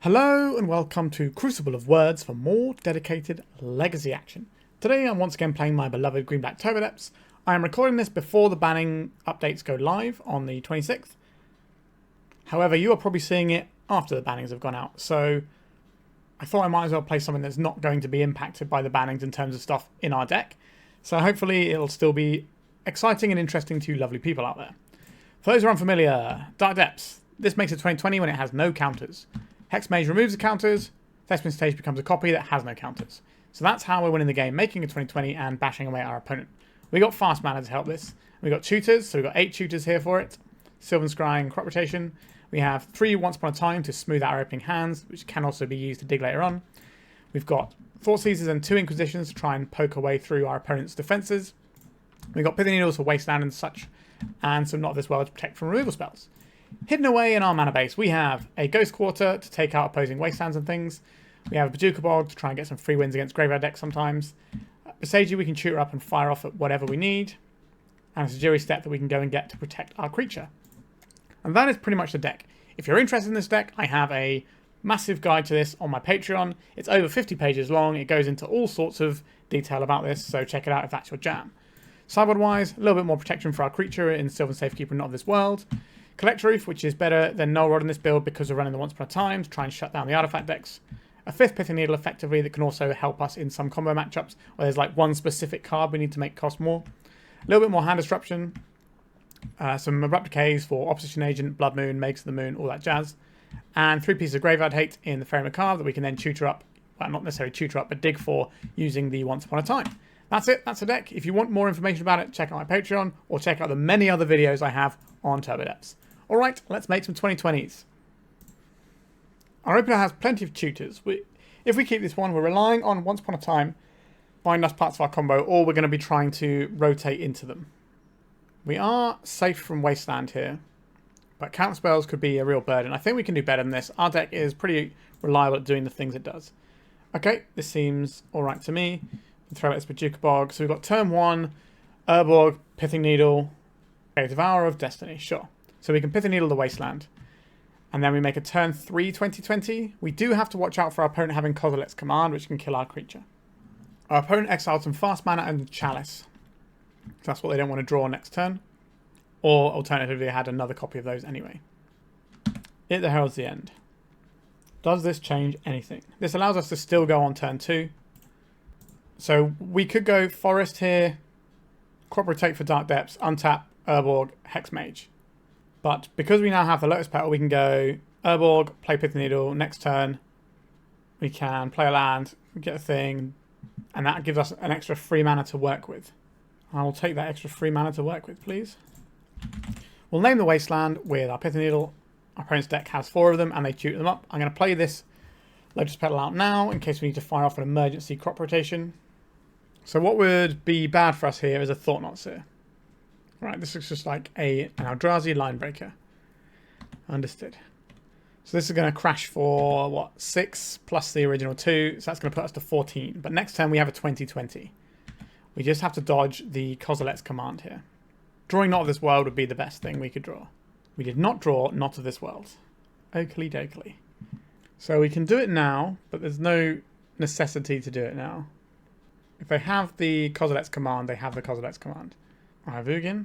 Hello and welcome to Crucible of Words for more dedicated legacy action. Today I'm once again playing my beloved green-black Turbodepths. I am recording this before the banning updates go live on the 26th. However, you are probably seeing it after the bannings have gone out, so I thought I might as well play something that's not going to be impacted by the bannings in terms of stuff in our deck. So hopefully it'll still be exciting and interesting to you lovely people out there. For those who are unfamiliar, Dark Depths. This makes it 2020 when it has no counters. Hexmage removes the counters, Thespian stage becomes a copy that has no counters. So that's how we're winning the game, making a 2020 and bashing away our opponent. We got fast mana to help this. We got tutors, so we've got 8 tutors here for it. Sylvan Scrying, crop rotation. We have 3 once upon a time to smooth out our opening hands, which can also be used to dig later on. We've got Thoughtseizes and 2 Inquisitions to try and poke our way through our opponent's defenses. We've got Pithing Needles for wasteland and such, and some Not of This World to protect from removal spells. Hidden away in our mana base, we have a Ghost Quarter to take out opposing wastelands and things. We have a Bojuka Bog to try and get some free wins against graveyard decks sometimes. Boseiju we can shoot her up and fire off at whatever we need. And a Sejiri Steppe that we can go and get to protect our creature. And that is pretty much the deck. If you're interested in this deck, I have a massive guide to this on my Patreon. It's over 50 pages long. It goes into all sorts of detail about this, so check it out if that's your jam. Sideboard-wise, a little bit more protection for our creature in Sylvan Safekeeper and Not of This World. Collector Ouphe, which is better than Null Rod in this build because we're running the once upon a time to try and shut down the artifact decks. A 5th Pithing Needle effectively that can also help us in some combo matchups where there's like one specific card we need to make cost more. A little bit more hand disruption. Some Abrupt Decays for Opposition Agent, Blood Moon, Makes of the Moon, all that jazz. And 3 pieces of Graveyard Hate in the Faerie Macabre that we can then tutor up, well not necessarily tutor up, but dig for using the once upon a time. That's it, that's the deck. If you want more information about it, check out my Patreon or check out the many other videos I have on Turbodepths. Alright, let's make some 2020s. Our opener has plenty of tutors. If we keep this one, we're relying on Once Upon a Time, find us parts of our combo, or we're going to be trying to rotate into them. We are safe from Wasteland here, but counter spells could be a real burden. I think we can do better than this. Our deck is pretty reliable at doing the things it does. Okay, this seems alright to me. Throw it as Bojuka Bog. So we've got turn 1, Urborg, Pithing Needle, okay, Devourer of Destiny, sure. So we can Pithing Needle the Wasteland. And then we make a turn 3 2020. We do have to watch out for our opponent having Kozilek's Command, which can kill our creature. Our opponent exiled some fast mana and Chalice. So that's what they don't want to draw next turn. Or alternatively, they had another copy of those anyway. It the heralds the end. Does this change anything? This allows us to still go on turn 2. So we could go Forest here, crop rotate for Dark Depths, untap, Urborg, Hexmage. But because we now have the Lotus Petal, we can go Urborg, play Pithing Needle, next turn we can play a land, get a thing, and that gives us an extra free mana to work with. I will take that extra free mana to work with, please. We'll name the Wasteland with our Pithing Needle. Our opponent's deck has 4 of them, and they tutor them up. I'm going to play this Lotus Petal out now, in case we need to fire off an emergency crop rotation. So what would be bad for us here is a Thoughtseize here. Right, this looks just like an Eldrazi line breaker. Understood. So this is going to crash for, what, 6 plus the original 2. So that's going to put us to 14. But next turn we have a 2020. We just have to dodge the Kozilek's Command here. Drawing Not of This World would be the best thing we could draw. We did not draw Not of This World. Oakley dokley. So we can do it now, but there's no necessity to do it now. If they have the Kozilek's Command, they have the Kozilek's Command. Yawgmoth.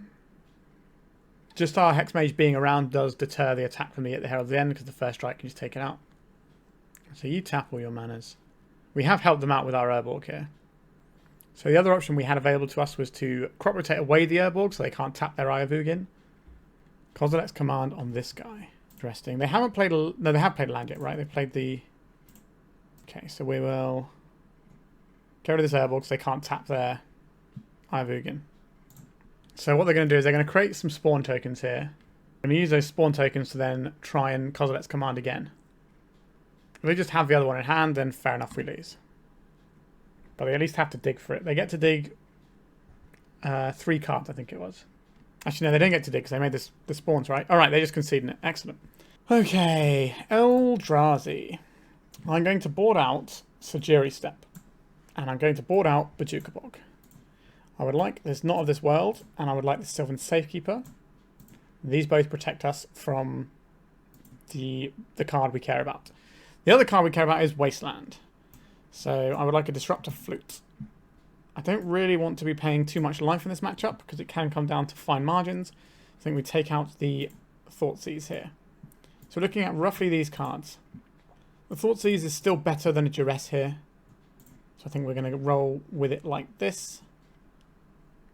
Just our Hexmage being around does deter the attack from me at the Herald of the End because the first strike can just take it out. So you tap all your manas. We have helped them out with our Urborg here. So the other option we had available to us was to crop rotate away the Urborg so they can't tap their Yawgmoth. Kozilek's Command on this guy. Interesting. They haven't played a... No, they have played a land yet, right? They played the... Okay, so we will get rid of this Urborg so they can't tap their Yawgmoth. So what they're going to do is they're going to create some spawn tokens here. They're going to use those spawn tokens to then try and Kozilek's Command again. If they just have the other one in hand, then fair enough, we lose. But they at least have to dig for it. They get to dig 3 cards, I think it was. Actually, no, they didn't get to dig because they made the spawns, right? Alright, they're just conceding it. Excellent. Okay, Eldrazi. I'm going to board out Sejiri Steppe. And I'm going to board out Bojuka Bog. I would like this Not of This World, and I would like the Sylvan Safekeeper. These both protect us from the card we care about. The other card we care about is Wasteland. So I would like a Disruptor Flute. I don't really want to be paying too much life in this matchup because it can come down to fine margins. I think we take out the Thoughtseize here. So we're looking at roughly these cards. The Thoughtseize is still better than a Duress here. So I think we're going to roll with it like this.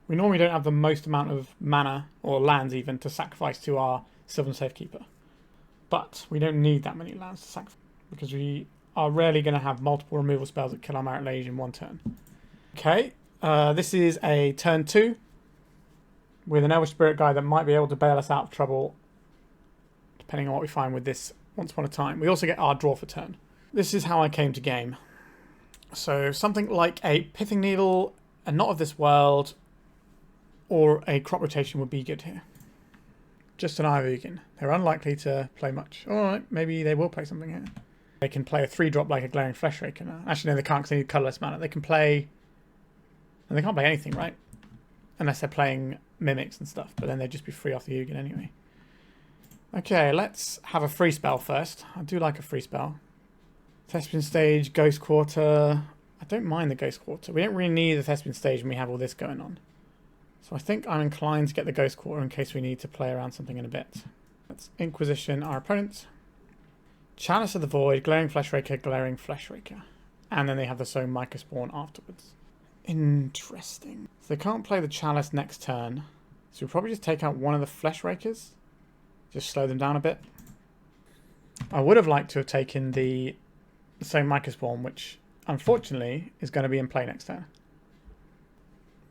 We normally don't have the most amount of mana, or lands even, to sacrifice to our Sylvan Safekeeper. But we don't need that many lands to sacrifice, because we are rarely going to have multiple removal spells that kill our Marit Lage in one turn. Okay, this is a turn 2 with an Elvish Spirit Guide that might be able to bail us out of trouble, depending on what we find with this once upon a time. We also get our draw for turn. This is how I came to game. So something like a Pithing Needle, a Not of This World, or a Crop Rotation would be good here. Just an Eye of Ugin. They're unlikely to play much. Alright, maybe they will play something here. They can play a 3-drop like a Glaring Fleshraker now. Actually, no, they can't because they need colourless mana. They can play... And they can't play anything, right? Unless they're playing Mimics and stuff. But then they'd just be free off the Ugin anyway. Okay, let's have a free spell first. I do like a free spell. Thespian Stage, Ghost Quarter. I don't mind the Ghost Quarter. We don't really need the Thespian Stage when we have all this going on. So I think I'm inclined to get the Ghost Quarter in case we need to play around something in a bit. Let's Inquisition our opponent. Chalice of the Void, Glaring Fleshraker, Glaring Fleshraker. And then they have the Sown Microspawn afterwards. Interesting. So they can't play the Chalice next turn. So we'll probably just take out one of the Fleshrakers. Just slow them down a bit. I would have liked to have taken the Sown Microspawn, which unfortunately is going to be in play next turn.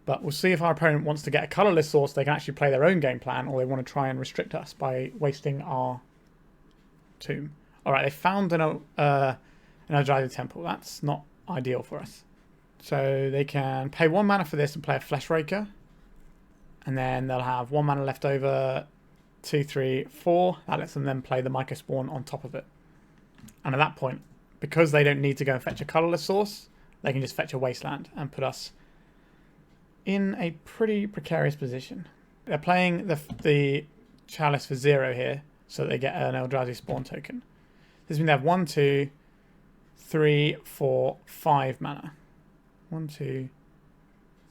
But we'll see if our opponent wants to get a colourless source, they can actually play their own game plan, or they want to try and restrict us by wasting our tomb. Alright, they found an Eldrazi Temple. That's not ideal for us. So they can pay 1 mana for this and play a Fleshraker. And then they'll have 1 mana left over, 2, 3, 4. That lets them then play the Microspawn on top of it. And at that point, because they don't need to go and fetch a colourless source, they can just fetch a Wasteland and put us in a pretty precarious position. They're playing the Chalice for 0 here, so that they get an Eldrazi Spawn token. This means they have 1, 2, 3, 4, 5 mana. 1, 2,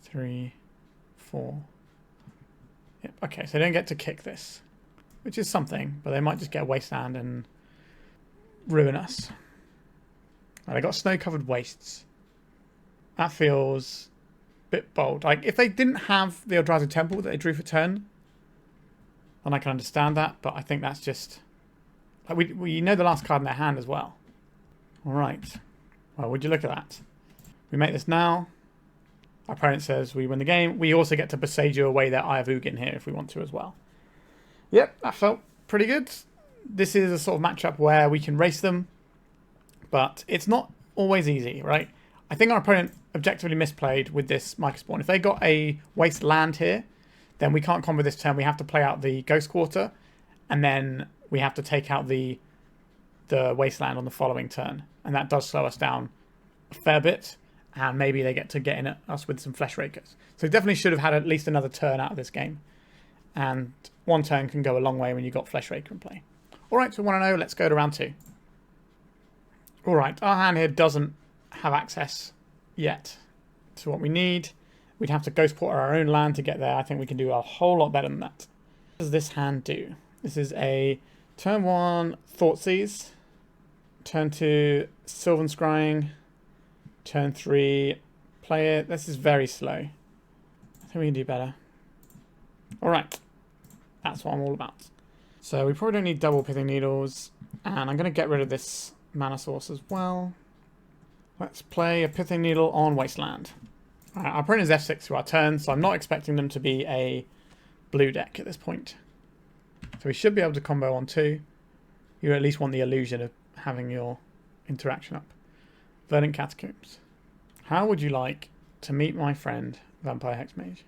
3, 4. Yep, okay, so they don't get to kick this, which is something, but they might just get a Wasteland and ruin us. Right, they got Snow-Covered Wastes. That feels a bit bold. Like, if they didn't have the Eldrazi Temple that they drew for turn, then I can understand that, but I think that's just... Like, we know the last card in their hand as well. Alright. Well, would you look at that? We make this now. Our opponent says we win the game. We also get to Boseiju away their Eye of Ugin here if we want to as well. Yep, that felt pretty good. This is a sort of matchup where we can race them, but it's not always easy, right? I think our opponent objectively misplayed with this Microspawn. If they got a waste land here, then we can't combo this turn. We have to play out the Ghost Quarter, and then we have to take out the Wasteland on the following turn. And that does slow us down a fair bit. And maybe they get in at us with some Fleshrakers. So definitely should have had at least another turn out of this game. And 1 turn can go a long way when you've got Fleshraker in play. Alright, so 1-0, let's go to round 2. Alright, our hand here doesn't have access yet to what we need. We'd have to Ghost Quarter our own land to get there. I think we can do a whole lot better than that. What does this hand do? This is a turn 1 Thoughtseize. Turn 2 Sylvan Scrying. Turn 3 play it. This is very slow. I think we can do better. Alright. That's what I'm all about. So we probably don't need double Pithing Needles. And I'm going to get rid of this mana source as well. Let's play a Pithing Needle on Wasteland. Alright, our opponent is F6 through our turn, so I'm not expecting them to be a blue deck at this point. So we should be able to combo on 2. You at least want the illusion of having your interaction up. Verdant Catacombs. How would you like to meet my friend, Vampire Hexmage?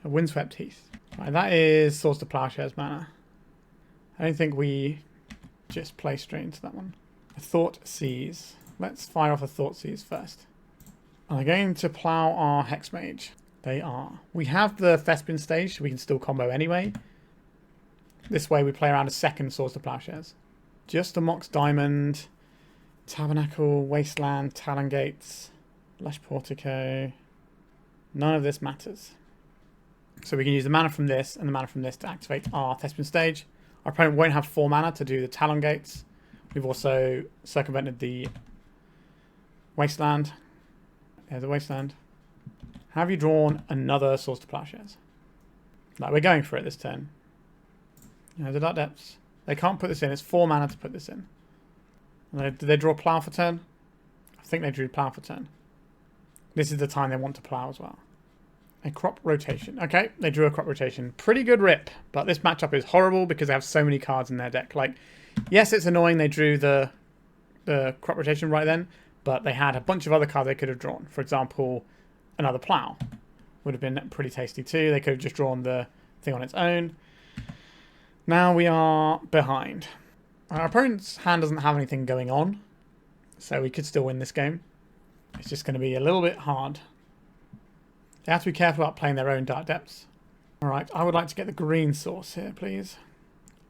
A Windswept Heath. Right, that is Swords to Plowshares mana. I don't think we just play straight into that one. A Thoughtseize. Let's fire off a Thoughtseize first. Are they going to plow our Hexmage? They are. We have the Thespian stage, so we can still combo anyway. This way we play around a second Swords to Plowshares. Just a Mox Diamond. Tabernacle, Wasteland, Talon Gates, Lush Portico. None of this matters. So we can use the mana from this and the mana from this to activate our Thespian stage. Our opponent won't have 4 mana to do the Talon Gates. We've also circumvented the Wasteland. There's a Wasteland. Have you drawn another Source to Plowshares? Like, we're going for it this turn. The Dark Depths. They can't put this in. It's 4 mana to put this in. Did they draw Plough for turn? I think they drew Plough for turn. This is the time they want to Plough as well. A Crop Rotation. Okay, they drew a Crop Rotation. Pretty good rip, but this matchup is horrible because they have so many cards in their deck. Like, yes, it's annoying they drew the Crop Rotation right then, but they had a bunch of other cards they could have drawn. For example, another Plough would have been pretty tasty too. They could have just drawn the thing on its own. Now we are behind. Our opponent's hand doesn't have anything going on, so we could still win this game. It's just going to be a little bit hard. They have to be careful about playing their own Dark Depths. Alright, I would like to get the green source here, please.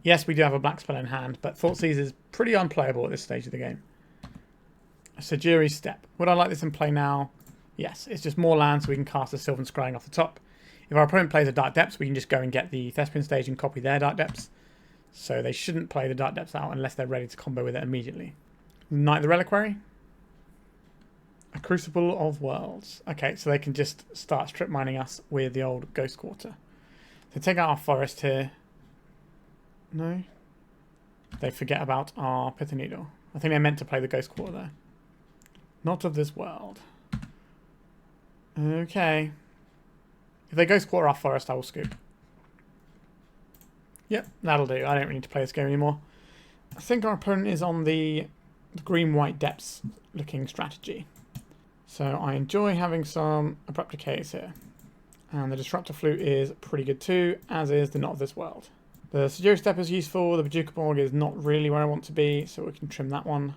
Yes, we do have a black spell in hand, but Thoughtseize is pretty unplayable at this stage of the game. Sejiri Steppe. Would I like this in play now? Yes, it's just more land so we can cast a Sylvan Scrying off the top. If our opponent plays a Dark Depths, we can just go and get the Thespian stage and copy their Dark Depths. So they shouldn't play the Dark Depths out unless they're ready to combo with it immediately. Knight the Reliquary. A Crucible of Worlds. Okay, so they can just start strip mining us with the old Ghost Quarter. So take out our forest here. No. They forget about our Pithing Needle. I think they meant to play the Ghost Quarter there. Not of this world. Okay. If they Ghost Quarter our forest, I will scoop. Yep, that'll do. I don't really need to play this game anymore. I think our opponent is on the green-white depths looking strategy. So I enjoy having some Abrupt Decays here. And the Disruptor Flute is pretty good too, as is the Not of This World. The Sejiri Steppe is useful. The Bojuka Bog is not really where I want to be, so we can trim that one.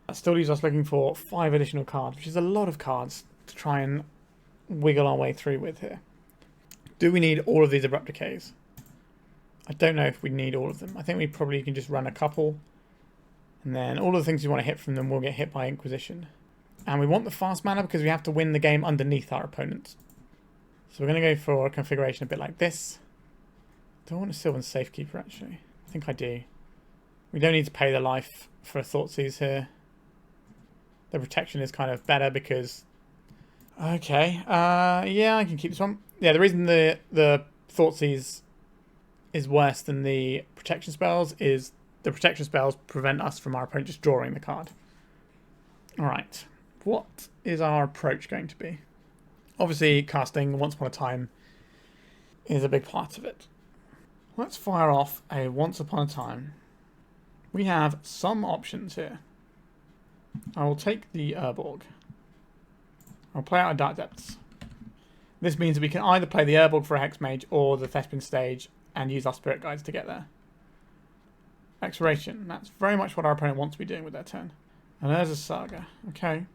That still leaves us looking for 5 additional cards, which is a lot of cards to try and wiggle our way through with here. Do we need all of these Abrupt Decays? I don't know if we need all of them. I think we probably can just run a couple. And then all of the things we want to hit from them will get hit by Inquisition. And we want the fast mana because we have to win the game underneath our opponent. So we're going to go for a configuration a bit like this. Do I want a Sylvan Safekeeper actually? I think I do. We don't need to pay the life for a Thoughtseize here. The protection is kind of better because... Okay, yeah, I can keep this one. Yeah, the reason the Thoughtseize is worse than the protection spells is the protection spells prevent us from our opponent just drawing the card. Alright, what is our approach going to be? Obviously, casting Once Upon a Time is a big part of it. Let's fire off a Once Upon a Time. We have some options here. I will take the Urborg. I'll play out a Dark Depths. This means that we can either play the Urborg for a Hexmage or the Thespian stage and use our Spirit Guides to get there. Exploration. That's very much what our opponent wants to be doing with their turn. And there's a Saga. Okay.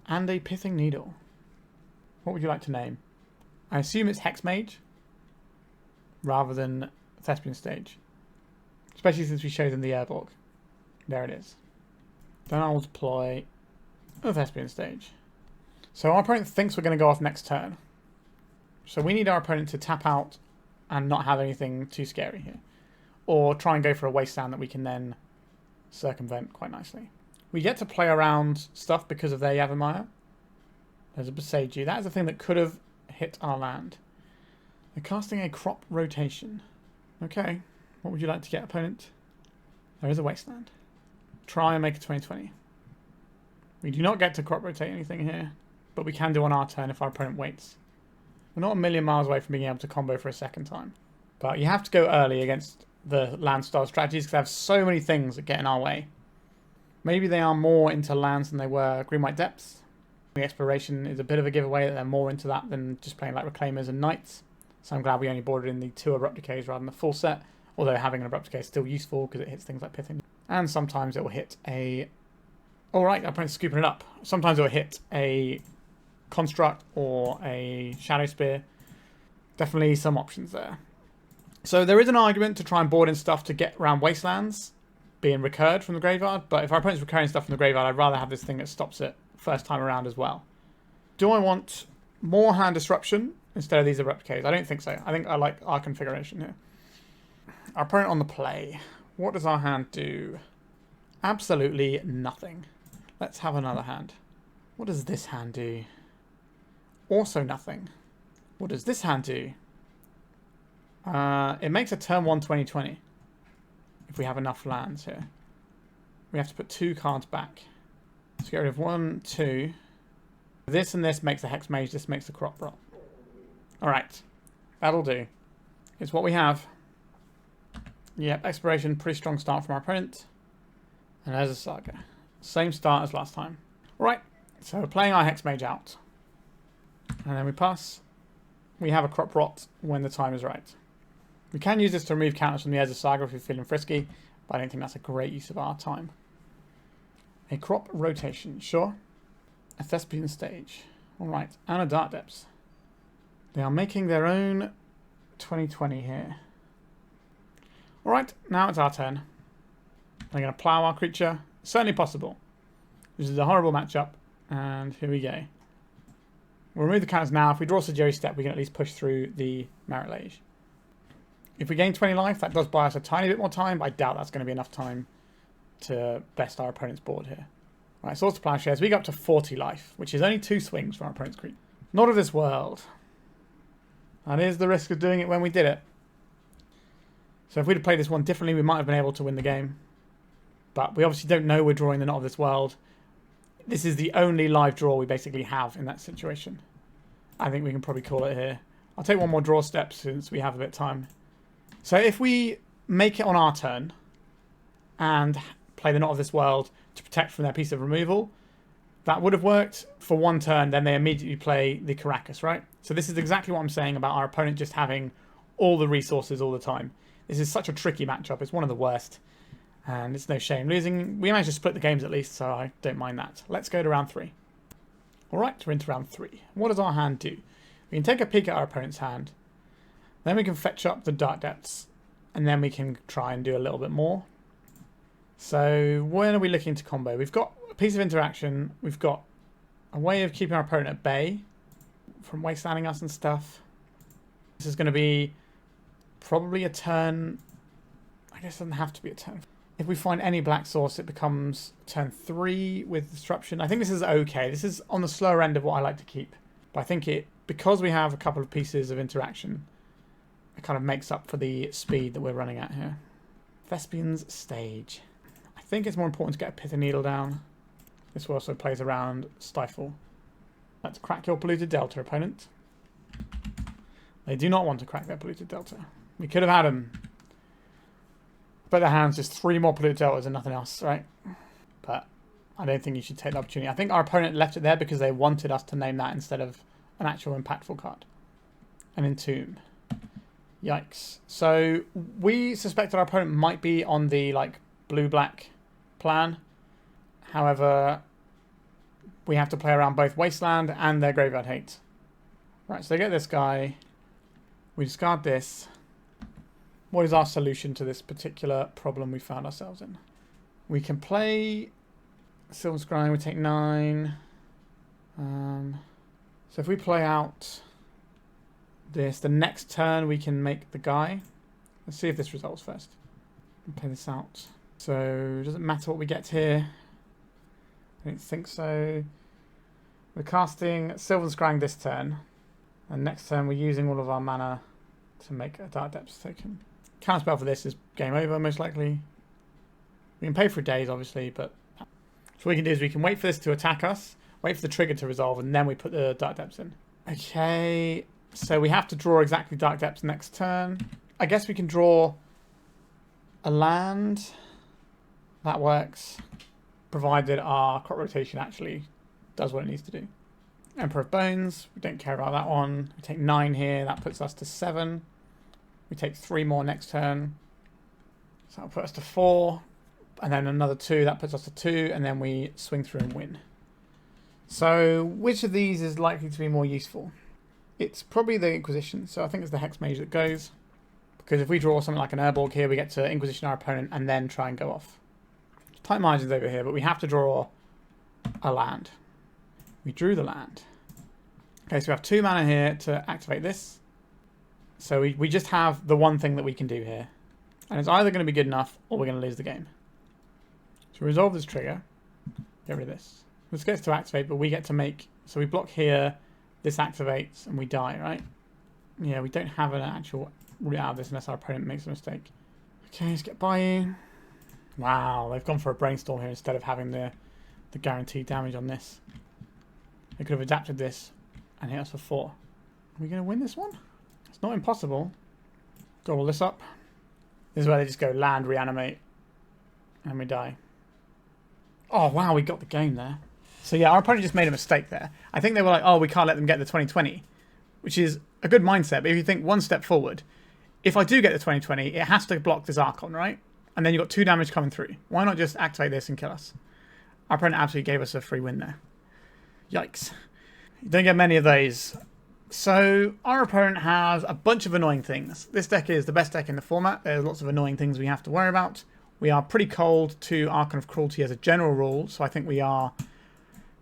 And a Pithing Needle. What would you like to name? I assume it's Hexmage rather than Thespian stage. Especially since we showed them the Urborg. There it is. Then I'll deploy a Thespian stage. So our opponent thinks we're going to go off next turn. So we need our opponent to tap out and not have anything too scary here. Or try and go for a wasteland that we can then circumvent quite nicely. We get to play around stuff because of their Yawgmoth. There's a Boseiju. That is a thing that could have hit our land. They're casting a Crop Rotation. Okay. What would you like to get, opponent? There is a wasteland. Try and make a 20/20. We do not get to Crop Rotate anything here, but we can do on our turn if our opponent waits. We're not a million miles away from being able to combo for a second time. But you have to go early against the land style strategies because they have so many things that get in our way. Maybe they are more into lands than they were green-white depths. The exploration is a bit of a giveaway that they're more into that than just playing like Reclaimers and Knights. So I'm glad we only boarded in the 2 Abrupt Decays rather than the full set. Although having an Abrupt Decay is still useful because it hits things like Pithing. And sometimes it will hit a... Alright, our opponent's scooping it up. Sometimes it will hit a Construct or a Shadow Spear. Definitely some options there. So there is an argument to try and board in stuff to get around Wastelands. being recurred from the graveyard, but if our opponent's recurring stuff from the graveyard, I'd rather have this thing that stops it first time around as well. Do I want more hand disruption instead of these Abrupt Decays? I don't think so. I think I like our configuration here. Our opponent on the play. What does our hand do? Absolutely nothing. Let's have another hand. What does this hand do? Also nothing. What does this hand do? It makes a turn 1 20/20. If we have enough lands here. We have to put 2 cards back. Let's get rid of 1, 2. This and this makes a Hexmage, this makes a Crop Rot. Alright. That'll do. It's what we have. Yep, Expiration, pretty strong start from our opponent. And there's a Saga. Same start as last time. Alright, so we're playing our Hexmage out. And then we pass. We have a Crop Rot when the time is right. We can use this to remove counters from the Ezra Saga if we're feeling frisky, but I don't think that's a great use of our time. A Crop Rotation, sure. A Thespian Stage. Alright, and a Dark Depths. They are making their own 2020 here. Alright, now it's our turn. We're going to plough our creature. Certainly possible. This is a horrible matchup, and here we go. We'll remove the counters now. If we draw Sejiri Steppe, we can at least push through the Marit Lage. If we gain 20 life, that does buy us a tiny bit more time, but I doubt that's going to be enough time to best our opponent's board here. Right, Swords to Plowshares. We go up to 40 life, which is only 2 swings from our opponent's creature. Not of this world. That is the risk of doing it when we did it. So if we'd have played this one differently, we might have been able to win the game. But we obviously don't know we're drawing the Not of This World. This is the only live draw we basically have in that situation. I think we can probably call it here. I'll take one more draw step since we have a bit of time. So if we make it on our turn and play the Not of This World to protect from their piece of removal, that would have worked for one turn, then they immediately play the Caracas, right? So this is exactly what I'm saying about our opponent just having all the resources all the time. This is such a tricky matchup. It's one of the worst. And it's no shame losing. We managed to split the games at least, so I don't mind that. Let's go to round 3. Alright, we're into round 3. What does our hand do? We can take a peek at our opponent's hand. Then we can fetch up the Dark Depths. And then we can try and do a little bit more. So when are we looking to combo? We've got a piece of interaction. We've got a way of keeping our opponent at bay from wastelanding us and stuff. This is going to be probably a turn. I guess it doesn't have to be a turn. If we find any black source, it becomes turn 3 with disruption. I think this is okay. This is on the slower end of what I like to keep. But I think it, because we have a couple of pieces of interaction, it kind of makes up for the speed that we're running at here. Thespian's Stage. I think it's more important to get a Pithing Needle down. This also plays around Stifle. Let's crack your Polluted Delta, opponent. They do not want to crack their Polluted Delta. We could have had them. But their hand's just 3 more Polluted Deltas and nothing else, right? But I don't think you should take the opportunity. I think our opponent left it there because they wanted us to name that instead of an actual impactful card. An Entomb. Yikes. So we suspected our opponent might be on the like blue-black plan. However, we have to play around both Wasteland and their Graveyard Hate. Right, so they get this guy. We discard this. What is our solution to this particular problem we found ourselves in? We can play Sylvan Scrying, we take 9. So if we play out this, the next turn we can make the guy. Let's see if this resolves first. We'll play this out. So does it matter what we get here? I don't think so. We're casting Sylvan Scrying this turn. And next turn we're using all of our mana to make a Dark Depths token. Counterspell for this is game over, most likely. We can pay for days, obviously, but... So what we can do is we can wait for this to attack us, wait for the trigger to resolve, and then we put the Dark Depths in. Okay, so we have to draw exactly Dark Depths next turn. I guess we can draw a land. That works, provided our crop rotation actually does what it needs to do. Emperor of Bones, we don't care about that one. We take 9 here, that puts us to 7. We take 3 more next turn. So that'll put us to 4. And then another 2, that puts us to 2. And then we swing through and win. So which of these is likely to be more useful? It's probably the Inquisition. So I think it's the Hexmage that goes. Because if we draw something like an Urborg here, we get to Inquisition our opponent and then try and go off. tight margins over here, but we have to draw a land. We drew the land. Okay, so we have 2 mana here to activate this. So we just have the one thing that we can do here. And it's either going to be good enough or we're going to lose the game. So resolve this trigger. Get rid of this. This gets to activate, but we get to make... So we block here, this activates, and we die, right? Yeah, we don't have an actual route out of this unless our opponent makes a mistake. Okay, let's get Bayou. Wow, they've gone for a brainstorm here instead of having the guaranteed damage on this. They could have adapted this and hit us for 4. Are we going to win this one? It's not impossible. Gobble this up. This is where they just go land, reanimate, and we die. Oh, wow, we got the game there. So yeah, our opponent just made a mistake there. I think they were like, oh, we can't let them get the 2020, which is a good mindset. But if you think one step forward, if I do get the 2020, it has to block this Archon, right? And then you've got 2 damage coming through. Why not just activate this and kill us? Our opponent absolutely gave us a free win there. Yikes. You don't get many of those. So our opponent has a bunch of annoying things. This deck is the best deck in the format. There's lots of annoying things we have to worry about. We are pretty cold to Archon of Cruelty as a general rule, so I think we are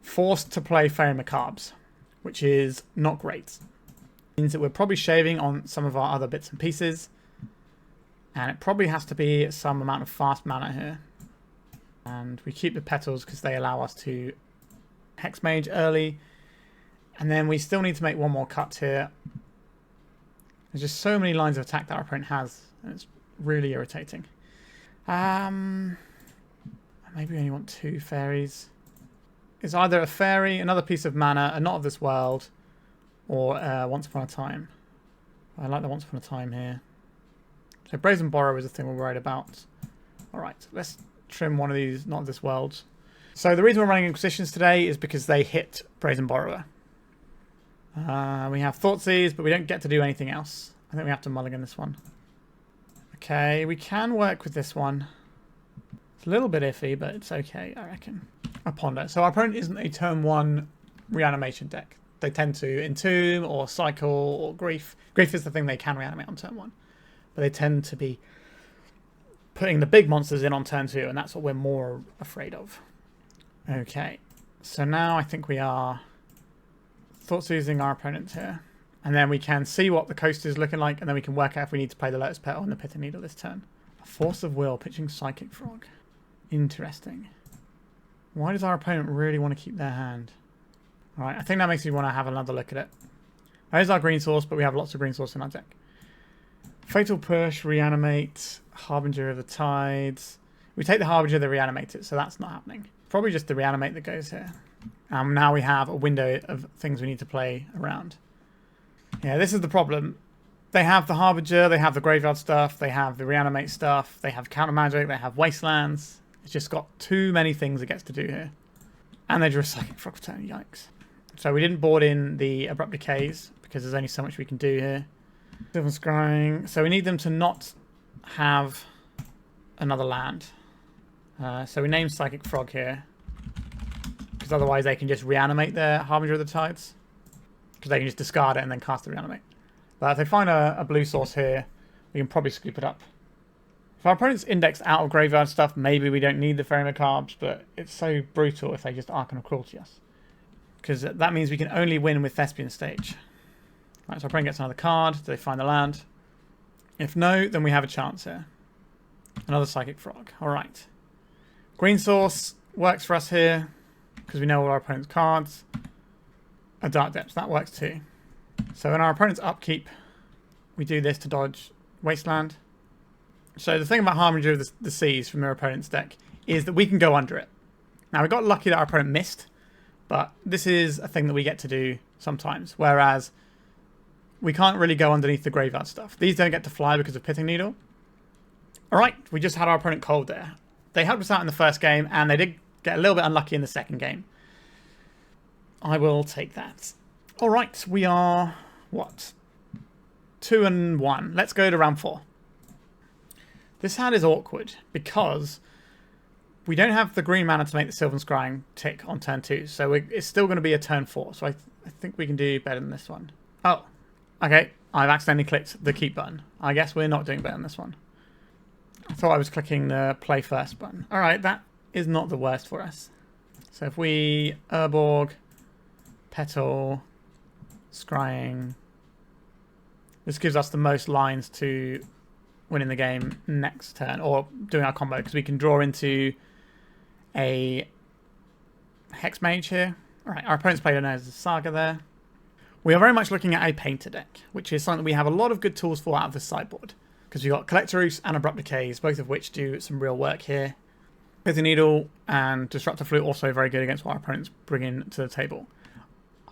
forced to play Faerie Macabres, which is not great. It means that we're probably shaving on some of our other bits and pieces, and it probably has to be some amount of fast mana here. And we keep the petals because they allow us to Hexmage early. And then we still need to make one more cut here. There's just so many lines of attack that our opponent has, and it's really irritating. Maybe we only want 2 fairies. It's either a fairy, another piece of mana, a Not of This World, or Once Upon a Time. I like the Once Upon a Time here. So Brazen Borrow is the thing we're worried about. Alright, let's trim one of these Not of This World. So the reason we're running Inquisitions today is because they hit Brazen Borrower. We have Thoughtseize, but we don't get to do anything else. I think we have to mulligan this one. Okay, we can work with this one. It's a little bit iffy, but it's okay, I reckon. A Ponder. So our opponent isn't a turn 1 reanimation deck. They tend to Entomb or Cycle or Grief. Grief is the thing they can reanimate on turn 1. But they tend to be putting the big monsters in on turn 2, and that's what we're more afraid of. Okay, so now I think we are Thoughtseizing our opponent here. And then we can see what the coast is looking like, and then we can work out if we need to play the Lotus Petal and the Pithing Needle this turn. A Force of Will, pitching Psychic Frog. Interesting. Why does our opponent really want to keep their hand? Alright, I think that makes me want to have another look at it. There's our green source, but we have lots of green source in our deck. Fatal Push, Reanimate, Harbinger of the Tides. We take the Harbinger, they reanimate it, so that's not happening. Probably just the Reanimate that goes here. Now we have a window of things we need to play around. Yeah, this is the problem. They have the Harbinger, they have the Graveyard stuff, they have the Reanimate stuff, they have Counter Magic, they have Wastelands. It's just got too many things it gets to do here. And they drew a Psychic Frog turn, yikes. So we didn't board in the Abrupt Decays because there's only so much we can do here. Sylvan Scrying. So we need them to not have another land. So we name Psychic Frog here. Because otherwise they can just reanimate their Harbinger of the Tides. Because they can just discard it and then cast the reanimate. But if they find a blue source here, we can probably scoop it up. If our opponent's indexed out of graveyard stuff, maybe we don't need the Faerie Macabres, but it's so brutal if they just Archon of Cruelty us. Because that means we can only win with Thespian stage. Right, so our opponent gets another card. Do they find the land? If no, then we have a chance here. Another Psychic Frog. Alright. Green source works for us here. Because we know all our opponent's cards. A Dark Depths, that works too. So in our opponent's upkeep, we do this to dodge Wasteland. So the thing about Harbinger of the Seas from their opponent's deck is that we can go under it. Now we got lucky that our opponent missed, but this is a thing that we get to do sometimes. Whereas we can't really go underneath the graveyard stuff. These don't get to fly because of Pithing Needle. Alright, we just had our opponent cold there. They helped us out in the first game, and they did get a little bit unlucky in the second game. I will take that. Alright, we are, what? 2-1. Let's go to round 4. This hand is awkward because we don't have the green mana to make the Sylvan Scrying tick on turn 2. So it's still going to be a turn 4. So I think we can do better than this one. Oh, okay. I've accidentally clicked the keep button. I guess we're not doing better than this one. I thought I was clicking the play first button. Alright, that is not the worst for us. So if we Urborg, Petal, Scrying, this gives us the most lines to winning the game next turn, or doing our combo, because we can draw into a Hexmage here. Alright, our opponent's played an Saga there. We are very much looking at a painter deck, which is something that we have a lot of good tools for out of the sideboard. Because we've got Collector Ouphes and Abrupt Decays, both of which do some real work here. Pithing Needle and Disruptor Flute also very good against what our opponents bring in to the table.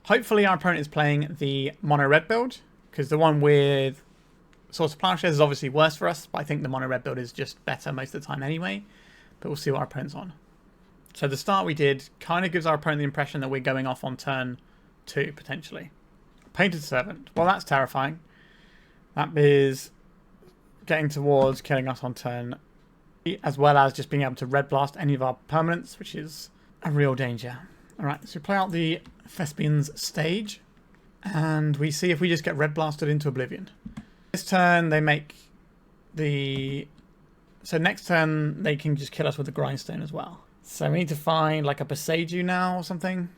Hopefully our opponent is playing the mono red build, because the one with Source of Plowshares is obviously worse for us, but I think the mono red build is just better most of the time anyway. But we'll see what our opponent's on. So the start we did kind of gives our opponent the impression that we're going off on turn 2, potentially. Painted Servant. Well, that's terrifying. That is getting towards killing us on turn, as well as just being able to red blast any of our permanents, which is a real danger. Alright, so we play out the Thespian's stage, and we see if we just get red blasted into oblivion. This turn they make the... So next turn they can just kill us with the Grindstone as well. So we need to find like a Boseiju now or something.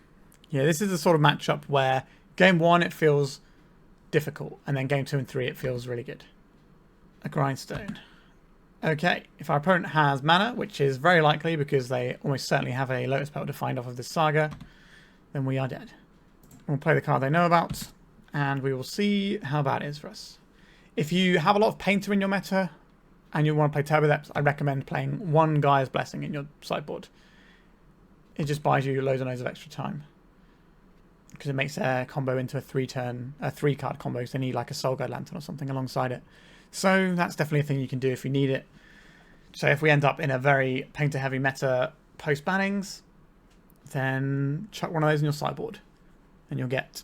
Yeah, this is the sort of matchup where game 1 it feels difficult, and then game 2 and 3 it feels really good. A Grindstone. Okay, if our opponent has mana, which is very likely because they almost certainly have a Lotus Petal to find off of this Saga, then we are dead. We'll play the card they know about, and we will see how bad it is for us. If you have a lot of Painter in your meta, and you want to play Turbodepths, I recommend playing one Gaia's Blessing in your sideboard. It just buys you loads and loads of extra time, because it makes a combo into a 3-card combo, so you need like a Soul Guide Lantern or something alongside it. So that's definitely a thing you can do if you need it. So if we end up in a very painter-heavy meta post-bannings, then chuck one of those in your sideboard, and you'll get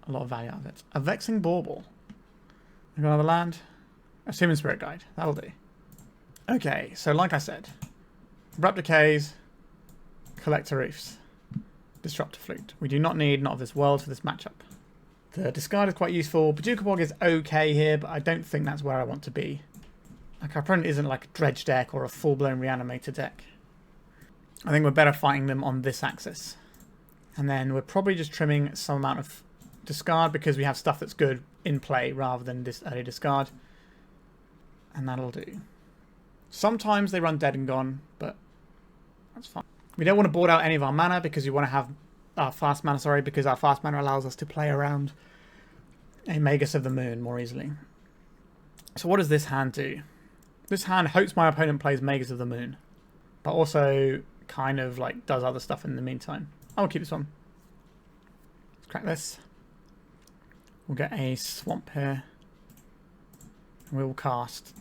a lot of value out of it. A Vexing Bauble. We've got another land. A Human Spirit Guide. That'll do. Okay, so like I said, Abrupt Decays, Collector Ouphes, Disruptor Flute. We do not need Not of This World for this matchup. The discard is quite useful. Bojuka Bog is okay here, but I don't think that's where I want to be. Like, our opponent isn't like a Dredge deck or a full-blown Reanimator deck. I think we're better fighting them on this axis. And then we're probably just trimming some amount of discard because we have stuff that's good in play rather than this early discard. And that'll do. Sometimes they run Dead and Gone, but that's fine. We don't want to board out any of our mana because we want to have our fast mana, because our fast mana allows us to play around a Magus of the Moon more easily. So what does this hand do? This hand hopes my opponent plays Magus of the Moon, but also kind of like does other stuff in the meantime. I'll keep this one. Let's crack this. We'll get a Swamp here. And we will cast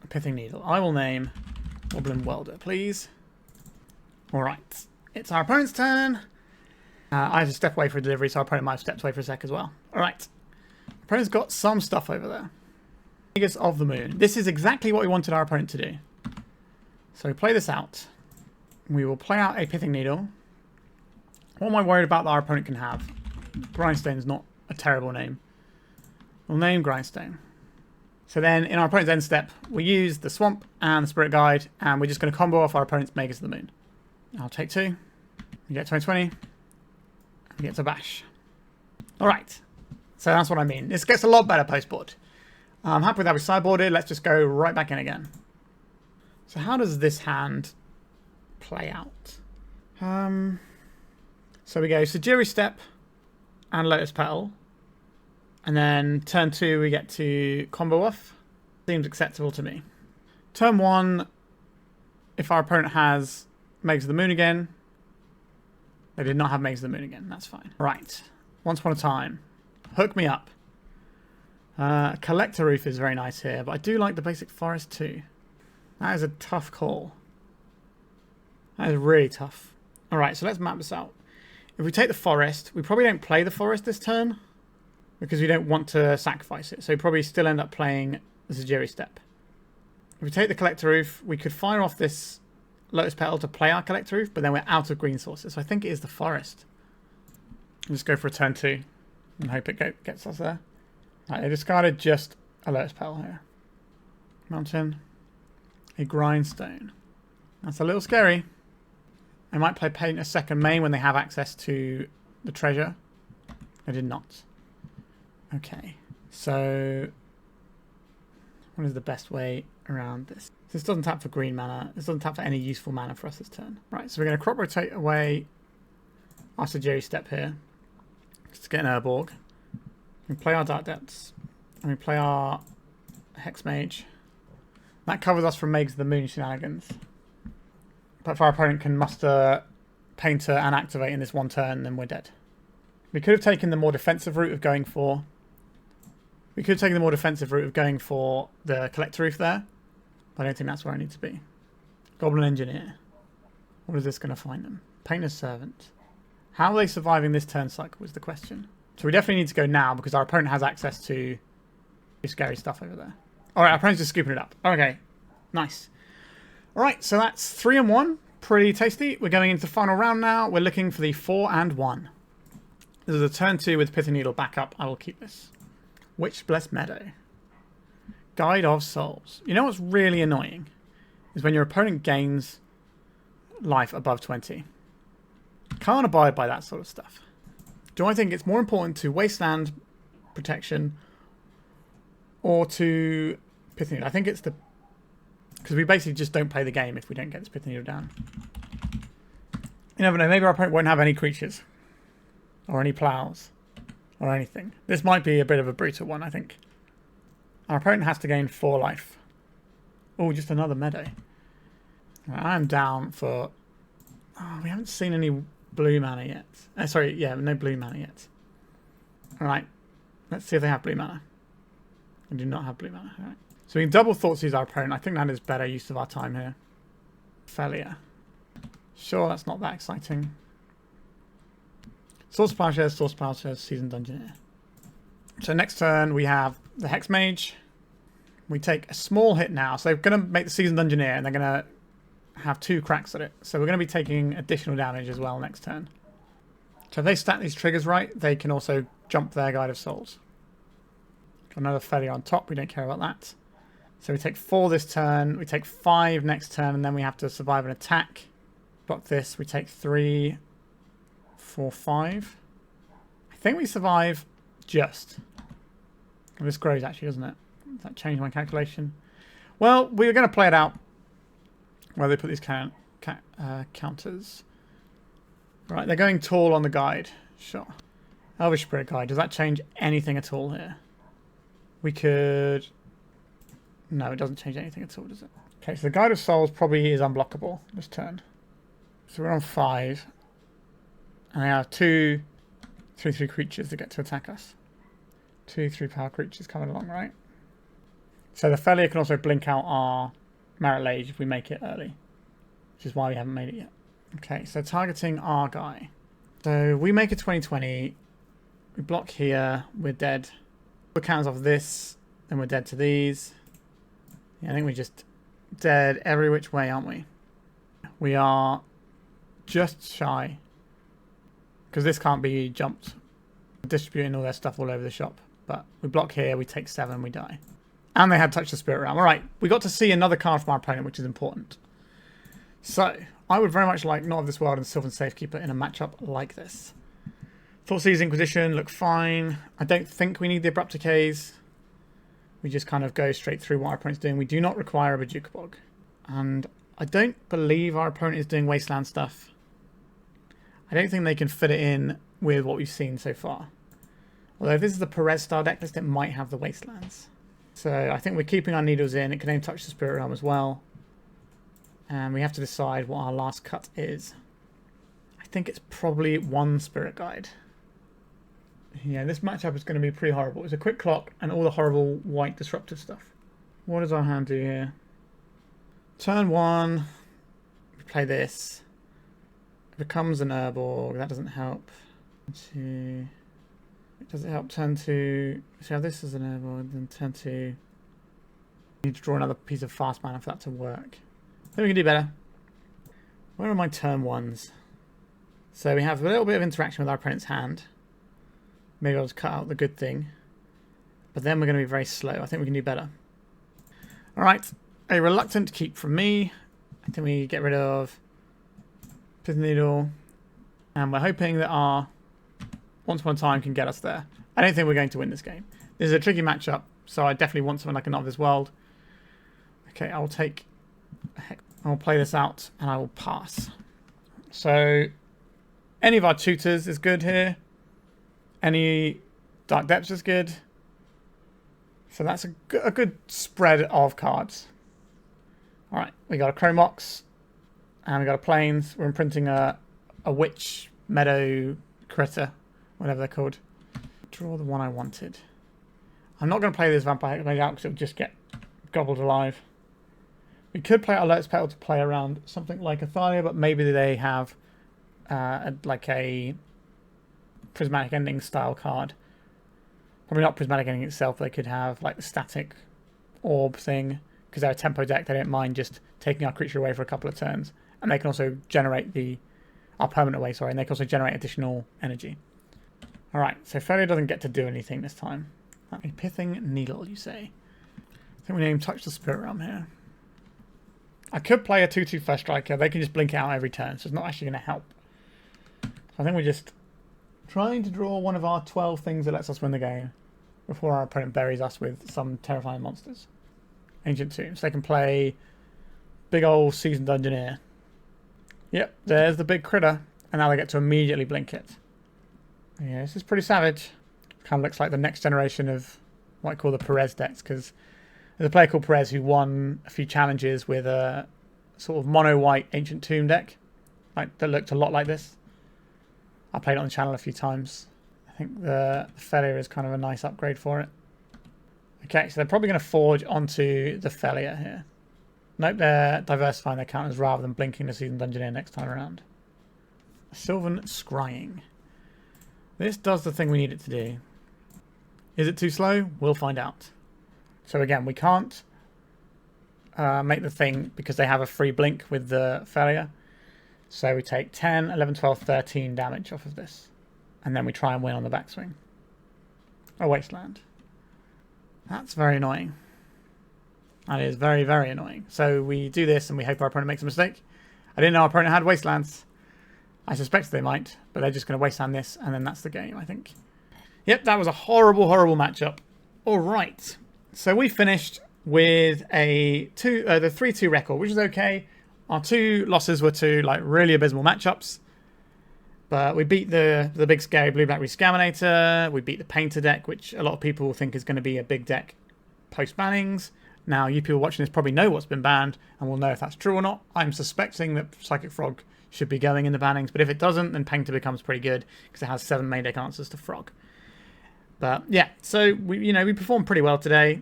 a Pithing Needle. I will name Wobbling Welder, please. Alright, it's our opponent's turn. I have to step away for a delivery, so our opponent might have stepped away for a sec as well. Alright. Opponent's got some stuff over there. Magus of the Moon. This is exactly what we wanted our opponent to do. So we play this out. We will play out a Pithing Needle. What am I worried about that our opponent can have? Grindstone's not a terrible name. We'll name Grindstone. So then in our opponent's end step, we use the Swamp and the Spirit Guide, and we're just going to combo off our opponent's Magus of the Moon. I'll take 2. We get 20/20. We get to bash. Alright. So that's what I mean. This gets a lot better post-board. I'm happy with how we sideboarded. Let's just go right back in again. So how does this hand play out? So we go Sejiri Steppe and Lotus Petal. And then turn 2 we get to combo off. Seems acceptable to me. Turn 1, if our opponent has Magus of the Moon again. They did not have Magus of the Moon again. That's fine. Right. Once upon a time. Hook me up. Collector Ouphe is very nice here, but I do like the basic forest too. That is a tough call. That is really tough. Alright, so let's map this out. If we take the forest, we probably don't play the forest this turn because we don't want to sacrifice it. So we probably still end up playing the Sejiri Steppe. If we take the Collector Ouphe, we could fire off this Lotus Petal to play our Collector Ouphe, but then we're out of green sources. So I think it is the forest. Let's go for a turn 2 and hope it gets us there. Right, they discarded just a Lotus Petal here. Mountain. A Grindstone. That's a little scary. I might play Paint a second main when they have access to the treasure. I did not. Okay, so what is the best way around this? This doesn't tap for green mana. This doesn't tap for any useful mana for us this turn. Right, so we're going to crop rotate away our Sejiri Steppe here. Just to get an Urborg. We play our Dark Depths. And we play our Hexmage. That covers us from Mages of the Moon shenanigans. But if our opponent can muster Painter and activate in this one turn, then we're dead. We could have taken the more defensive route of going for... We could have taken the more defensive route of going for the Collector Ouphe there. But I don't think that's where I need to be. Goblin Engineer. What is this going to find them? Painter's Servant. How are they surviving this turn cycle is the question. So we definitely need to go now because our opponent has access to this scary stuff over there. Alright, our opponent's just scooping it up. Okay, nice. Alright, so that's 3 and 1. Pretty tasty. We're going into the final round now. We're looking for the 4 and 1. This is a turn 2 with Pithing Needle backup. I will keep this. Witch Blessed Meadow. Guide of Souls. You know what's really annoying? Is when your opponent gains life above 20. Can't abide by that sort of stuff. Do I think it's more important to Wasteland protection or to Pithing Needle? I think it's the... Because we basically just don't play the game if we don't get this Pithing Needle down. You never know. Maybe our opponent won't have any creatures. Or any plows. Or anything. This might be a bit of a brutal one, I think. Our opponent has to gain 4 life. Oh, just another meadow. Right, I am down for... Oh, we haven't seen any blue mana yet. Sorry, yeah, no blue mana yet. Alright. Let's see if they have blue mana. They do not have blue mana. Alright. So we can double Thoughtseize our opponent. I think that is better use of our time here. Failure. Sure, that's not that exciting. Source Plowshares, Seasoned Dungeoneer. So next turn we have the Hexmage. We take a small hit now. So they're going to make the Seasoned Dungeoneer and they're going to have 2 cracks at it. So we're going to be taking additional damage as well next turn. So if they stack these triggers right, they can also jump their Guide of Souls. Got another failure on top. We don't care about that. So we take 4 this turn. We take 5 next turn. And then we have to survive an attack. Block this. We take 3, 4, 5. I think we survive just. Well, this grows actually, doesn't it? Does that change my calculation? Well, we're going to play it out. Where they put these counters. Right, they're going tall on the guide. Sure. Elvish Spirit Guide. Does that change anything at all here? We could... No, it doesn't change anything at all, does it? Okay, so the Guide of Souls probably is unblockable this turn. So we're on 5. And they have 2 3/3 creatures that get to attack us. 2 3-power creatures coming along, right? So the failure can also blink out our Marit Lage if we make it early. Which is why we haven't made it yet. Okay, so targeting our guy. So we make a 20/20. We block here. We're dead. We counters off this. Then we're dead to these. Yeah, I think we're just dead every which way, aren't we? We are just shy. Because this can't be jumped. Distributing all their stuff all over the shop. But we block here. We take 7. We die. And they had Touch the Spirit Realm. Alright, we got to see another card from our opponent, which is important. So, I would very much like Not of This World and Sylvan Safekeeper in a matchup like this. Thoughtseize Inquisition look fine. I don't think we need the Abrupt Decays. We just kind of go straight through what our opponent's doing. We do not require a Bojuka Bog. And I don't believe our opponent is doing Wasteland stuff. I don't think they can fit it in with what we've seen so far. Although if this is the Perez style deck list, it might have the Wastelands. So I think we're keeping our needles in. It can aim Touch the Spirit Realm as well. And we have to decide what our last cut is. I think it's probably 1 Spirit Guide. Yeah, this matchup is going to be pretty horrible. It's a quick clock and all the horrible white disruptive stuff. What does our hand do here? Turn 1. We play this. It becomes an Urborg. That doesn't help. 2. Does it help turn 2? So this is an Urborg, then turn 2. Need to draw another piece of fast mana for that to work. Then we can do better. Where are my turn 1s? So we have a little bit of interaction with our opponent's hand. Maybe I'll just cut out the good thing. But then we're going to be very slow. I think we can do better. Alright, a reluctant keep from me. I think we get rid of Pithing Needle. And we're hoping that our Once Upon a Time can get us there. I don't think we're going to win this game. This is a tricky matchup, so I definitely want something like a Not of This World. Okay, I'll take... I'll play this out, and I will pass. So, any of our tutors is good here. Any Dark Depths is good. So that's a good spread of cards. Alright, we got a Chromox. And we got a Plains. We're imprinting a Witch Meadow Critter. Whatever they're called. Draw the one I wanted. I'm not going to play this Vampire Hexmage out because it'll just get gobbled alive. We could play our Lotus Petal to play around something like Athalia, but maybe they have like a Prismatic Ending style card. Probably not Prismatic Ending itself. They could have like the static orb thing, because they're a tempo deck. They don't mind just taking our creature away for a couple of turns, and they can also generate our permanent away. Sorry, and they can also generate additional energy. All right, so Faerie doesn't get to do anything this time. A Pithing Needle, you say? I think we name Touch the Spirit Realm here. I could play a 2/2 First Striker. They can just blink it out every turn, so it's not actually going to help. So I think we're just trying to draw one of our 12 things that lets us win the game before our opponent buries us with some terrifying monsters. Ancient Tombs. They can play big old Seasoned Dungeoneer. Yep, there's the big critter. And now they get to immediately blink it. Yeah, this is pretty savage. Kind of looks like the next generation of what I call the Perez decks, because there's a player called Perez who won a few challenges with a sort of mono-white Ancient Tomb deck that looked a lot like this. I played it on the channel a few times. I think the Faerie is kind of a nice upgrade for it. Okay, so they're probably going to forge onto the Faerie here. Nope, they're diversifying their counters rather than blinking the Seasoned Dungeoneer next time around. Sylvan Scrying. This does the thing we need it to do. Is it too slow? We'll find out. So again, we can't make the thing because they have a free blink with the Faerie. So we take 10, 11, 12, 13 damage off of this. And then we try and win on the backswing. A Wasteland. That's very annoying. That is very, very annoying. So we do this and we hope our opponent makes a mistake. I didn't know our opponent had Wastelands. I suspected they might, but they're just going to Wasteland this, and then that's the game, I think. Yep, that was a horrible, horrible matchup. All right. So we finished with the 3-2 record, which is okay. Our two losses were to like really abysmal matchups. But we beat the big scary blue-black Rescaminator. We beat the Painter deck, which a lot of people think is going to be a big deck post-bannings. Now, you people watching this probably know what's been banned, and will know if that's true or not. I'm suspecting that Psychic Frog should be going in the bannings, but if it doesn't, then Painter becomes pretty good, because it has 7 main deck answers to Frog. But yeah, so we performed pretty well today.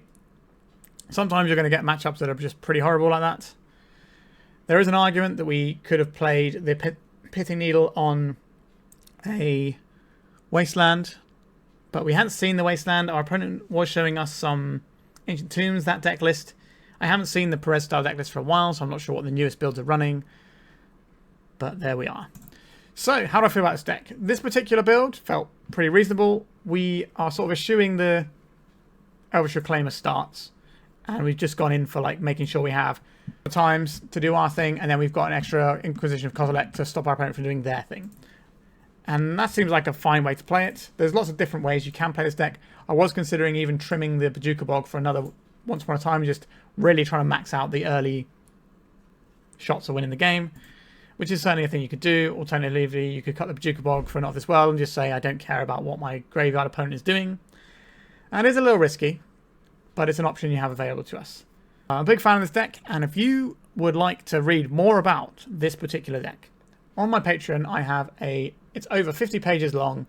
Sometimes you're going to get matchups that are just pretty horrible like that. There is an argument that we could have played the Pithing Needle on a Wasteland, but we hadn't seen the Wasteland. Our opponent was showing us some Ancient Tombs, that deck list. I haven't seen the Perez style deck list for a while, so I'm not sure what the newest builds are running. But there we are. So, how do I feel about this deck? This particular build felt pretty reasonable. We are sort of eschewing the Elvish Reclaimer starts. And we've just gone in for like making sure we have times to do our thing. And then we've got an extra Inquisition of Kozilek to stop our opponent from doing their thing. And that seems like a fine way to play it. There's lots of different ways you can play this deck. I was considering even trimming the Bojuka Bog for another Once Upon a Time. Just really trying to max out the early shots of winning the game. Which is certainly a thing you could do. Alternatively, you could cut the Bojuka Bog for Not of This World and just say, I don't care about what my graveyard opponent is doing. And it is a little risky, but it's an option you have available to us. I'm a big fan of this deck, and if you would like to read more about this particular deck, on my Patreon I have it's over 50 pages long,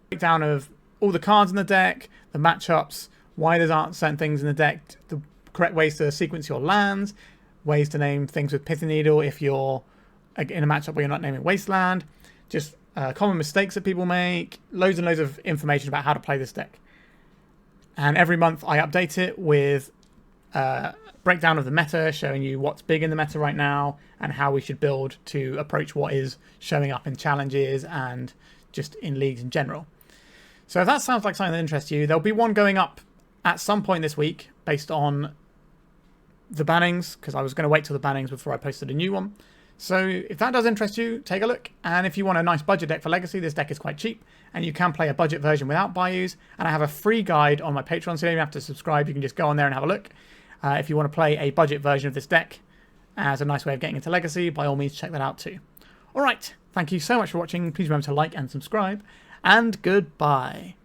breakdown of all the cards in the deck, the matchups, why there aren't certain things in the deck, the correct ways to sequence your lands, ways to name things with Pithing Needle if you're in a matchup where you're not naming Wasteland, just common mistakes that people make, loads and loads of information about how to play this deck. And every month I update it with a breakdown of the meta, showing you what's big in the meta right now and how we should build to approach what is showing up in challenges and just in leagues in general. So if that sounds like something that interests you, there'll be one going up at some point this week based on the bannings, because I was going to wait till the bannings before I posted a new one. So if that does interest you, take a look. And if you want a nice budget deck for Legacy, this deck is quite cheap. And you can play a budget version without Bayous. And I have a free guide on my Patreon, so you don't even have to subscribe. You can just go on there and have a look. If you want to play a budget version of this deck as a nice way of getting into Legacy, by all means check that out too. Alright, thank you so much for watching. Please remember to like and subscribe. And goodbye.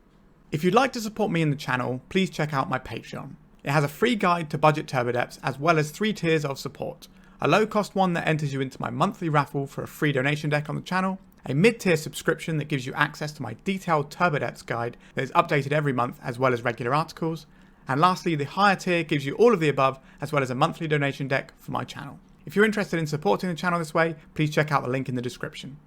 If you'd like to support me in the channel, please check out my Patreon. It has a free guide to budget Turbodepths as well as 3 tiers of support. A low-cost one that enters you into my monthly raffle for a free donation deck on the channel, a mid-tier subscription that gives you access to my detailed Turbodepths guide that is updated every month as well as regular articles, and lastly the higher tier gives you all of the above as well as a monthly donation deck for my channel. If you're interested in supporting the channel this way, please check out the link in the description.